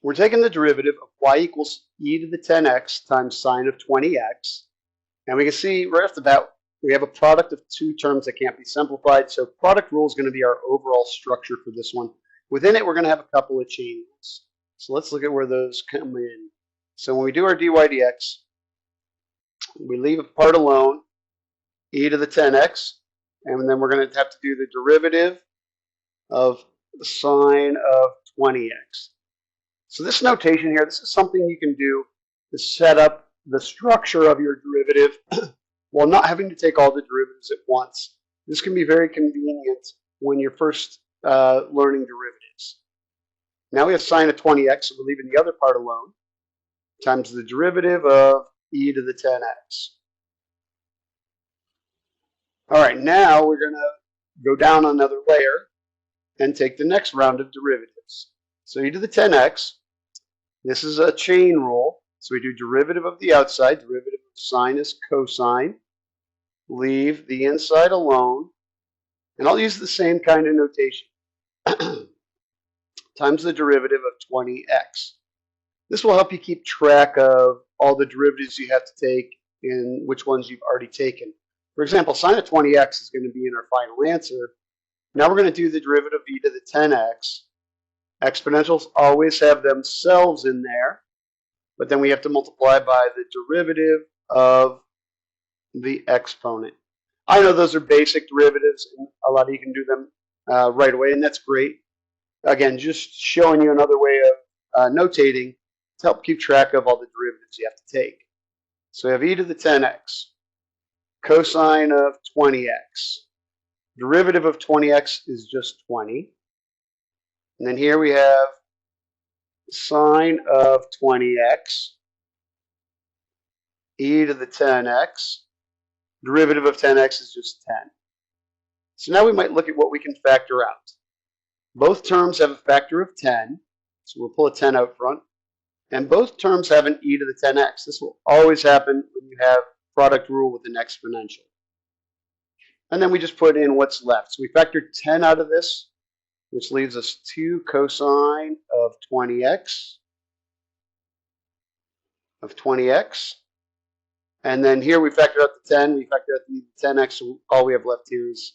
We're taking the derivative of y equals e to the 10x times sine of 20x. And we can see right off the bat, we have a product of two terms that can't be simplified. So product rule is going to be our overall structure for this one. Within it, we're going to have a couple of chain rules. So let's look at where those come in. So when we do our dy dx, we leave a part alone, e to the 10x, and then we're going to have to do the derivative of the sine of 20x. So this notation here, this is something you can do to set up the structure of your derivative while not having to take all the derivatives at once. This can be very convenient when you're first learning derivatives. Now we have sine of 20x, so we're leaving the other part alone, times the derivative of e to the 10x. All right, now we're going to go down another layer and take the next round of derivatives. So e to the 10x, this is a chain rule. So we do derivative of the outside, derivative of sine is cosine, leave the inside alone, and I'll use the same kind of notation, times the derivative of 20x. This will help you keep track of all the derivatives you have to take and which ones you've already taken. For example, sine of 20x is going to be in our final answer. Now we're going to do the derivative of e to the 10x. Exponentials always have themselves in there, but then we have to multiply by the derivative of the exponent. I know those are basic derivatives, and a lot of you can do them right away, and that's great. Again, just showing you another way of notating to help keep track of all the derivatives you have to take. So we have e to the 10x, cosine of 20x. Derivative of 20x is just 20. And then here we have sine of 20x, e to the 10x. Derivative of 10x is just 10. So now we might look at what we can factor out. Both terms have a factor of 10, so we'll pull a 10 out front. And both terms have an e to the 10x. This will always happen when you have product rule with an exponential. And then we just put in what's left. So we factor 10 out of this, which leaves us 2 cosine of 20x. And then here we factor out the 10, we factor out the 10x, so all we have left here is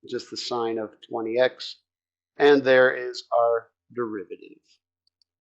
just the sine of 20x. And there is our derivative.